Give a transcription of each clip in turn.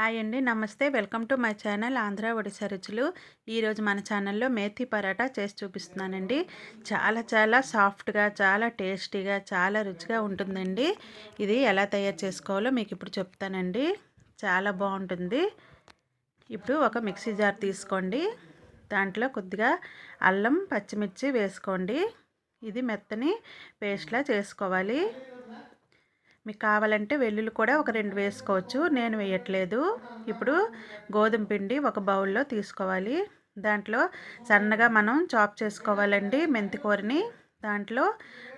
Hi అండి, నమస్తే. Welcome to my channel Andhra Odisha రుచులు. ఈరోజు మన ఛానల్లో మేథీ పరాటా చేసి చూపిస్తున్నానండి. చాలా సాఫ్ట్గా, చాలా టేస్టీగా, చాలా రుచిగా ఉంటుందండి. ఇది ఎలా తయారు చేసుకోవాలో మీకు ఇప్పుడు చెప్తానండి. చాలా బాగుంటుంది. ఇప్పుడు ఒక మిక్సీ జార్ తీసుకోండి. దాంట్లో కొద్దిగా అల్లం, పచ్చిమిర్చి వేసుకోండి. ఇది మెత్తని పేస్ట్లా చేసుకోవాలి. మీకు కావాలంటే వెల్లుల్లి కూడా ఒక 2 వేసుకోవచ్చు. నేను వేయట్లేదు. ఇప్పుడు గోధుమ పిండి ఒక బౌల్లో తీసుకోవాలి. దాంట్లో సన్నగా మనం చాప్ చేసుకోవాలండి మెంతికూరని. దాంట్లో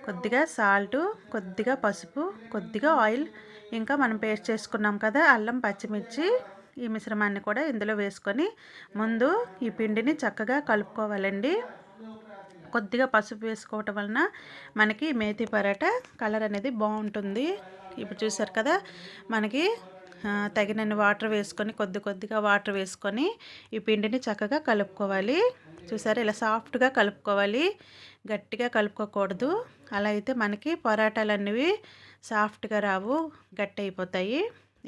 కొద్దిగా సాల్టు, కొద్దిగా పసుపు, కొద్దిగా ఆయిల్, ఇంకా మనం పేస్ట్ చేసుకున్నాం కదా అల్లం, పచ్చిమిర్చి, ఈ మిశ్రమాన్ని కూడా ఇందులో వేసుకొని ముందు ఈ పిండిని చక్కగా కలుపుకోవాలండి. కొద్దిగా పసుపు వేసుకోవటం వలన మనకి మేథీ పరాటా కలర్ అనేది బాగుంటుంది. ఇప్పుడు చూసారు కదా, మనకి తగినన్ని వాటర్ వేసుకొని కొద్దిగా వాటర్ వేసుకొని ఈ పిండిని చక్కగా కలుపుకోవాలి. చూసారు, ఇలా సాఫ్ట్గా కలుపుకోవాలి, గట్టిగా కలుపుకోకూడదు. అలా అయితే మనకి పరాటాలు అనేవి సాఫ్ట్గా రావు, గట్టి అయిపోతాయి.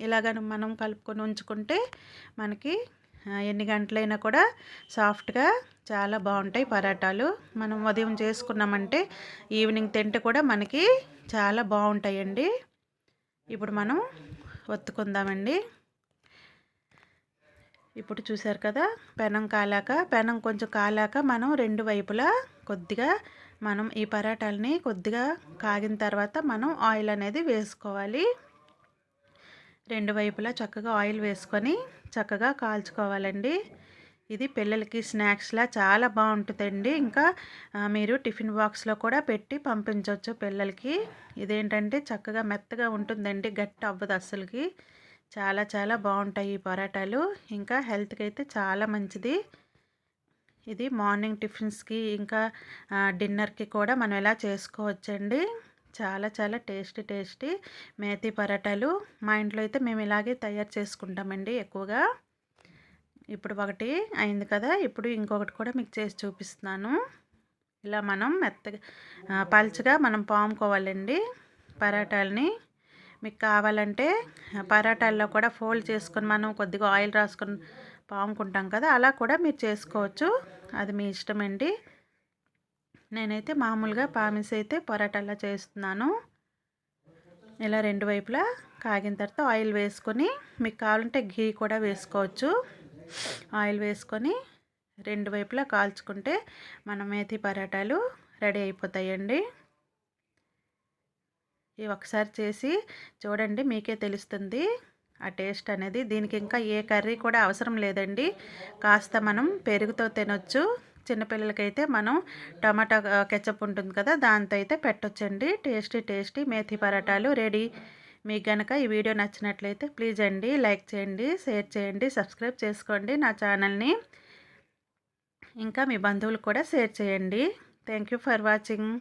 ఇలాగ మనం కలుపుకొని ఉంచుకుంటే మనకి ఎన్ని గంటలైనా కూడా సాఫ్ట్గా చాలా బాగుంటాయి పరాటాలు. మనం ఉదయం చేసుకున్నామంటే ఈవినింగ్ తింటే కూడా మనకి చాలా బాగుంటాయండి. ఇప్పుడు మనం ఒత్తుకుందామండి. ఇప్పుడు చూసారు కదా, పెనం కొంచెం కాలాక మనం రెండు వైపులా కొద్దిగా మనం ఈ పరాటాలని కొద్దిగా కాగిన తర్వాత మనం ఆయిల్ అనేది వేసుకోవాలి. రెండు వైపులా చక్కగా ఆయిల్ వేసుకొని చక్కగా కాల్చుకోవాలండి. ఇది పిల్లలకి స్నాక్స్లా చాలా బాగుంటుందండి. ఇంకా మీరు టిఫిన్ బాక్స్లో కూడా పెట్టి పంపించవచ్చు పిల్లలకి. ఇదేంటంటే చక్కగా మెత్తగా ఉంటుందండి, గట్టి అవ్వదు అస్సలకి. చాలా బాగుంటాయి ఈ పరాటాలు. ఇంకా హెల్త్కి అయితే చాలా మంచిది. ఇది మార్నింగ్ టిఫిన్స్కి ఇంకా డిన్నర్కి కూడా మనం ఎలా చేసుకోవచ్చండి. చాలా టేస్టీ మేథీ పరాటాలు మా ఇంట్లో అయితే మేము ఇలాగే తయారు చేసుకుంటామండి ఎక్కువగా. ఇప్పుడు ఒకటి అయింది కదా, ఇప్పుడు ఇంకొకటి కూడా మీకు చేసి చూపిస్తున్నాను. ఇలా మనం మెత్తగా పల్చగా మనం పాముకోవాలండి పరాటాలని. మీకు కావాలంటే పరాటాల్లో కూడా ఫోల్డ్ చేసుకొని మనం కొద్దిగా ఆయిల్ రాసుకొని పాముకుంటాం కదా, అలా కూడా మీరు చేసుకోవచ్చు. అది మీ ఇష్టమండి. నేనైతే మామూలుగా పామేసి అయితే పరాటాలా చేస్తున్నాను. ఇలా రెండు వైపులా కాగిన తర్వాత ఆయిల్ వేసుకొని, మీకు కావాలంటే ఘీ కూడా వేసుకోవచ్చు. ఆయిల్ వేసుకొని రెండు వైపులా కాల్చుకుంటే మన మేథీ పరాటాలు రెడీ అయిపోతాయండి. ఇవి ఒకసారి చేసి చూడండి, మీకే తెలుస్తుంది ఆ టేస్ట్ అనేది. దీనికి ఇంకా ఏ కర్రీ కూడా అవసరం లేదండి. కాస్త మనం పెరుగుతో తినొచ్చు. చిన్నపిల్లలకైతే మనం టమాటా కెచప్ ఉంటుంది కదా, దాంతో అయితే పెట్టొచ్చండి. టేస్టీ మేథీ పరాటాలు రెడీ. మీకు గనక ఈ వీడియో నచ్చినట్లయితే ప్లీజ్ అండి లైక్ చేయండి, షేర్ చేయండి, సబ్స్క్రైబ్ చేసుకోండి నా ఛానల్ని. ఇంకా మీ బంధువులు కూడా షేర్ చేయండి. Thank you for watching.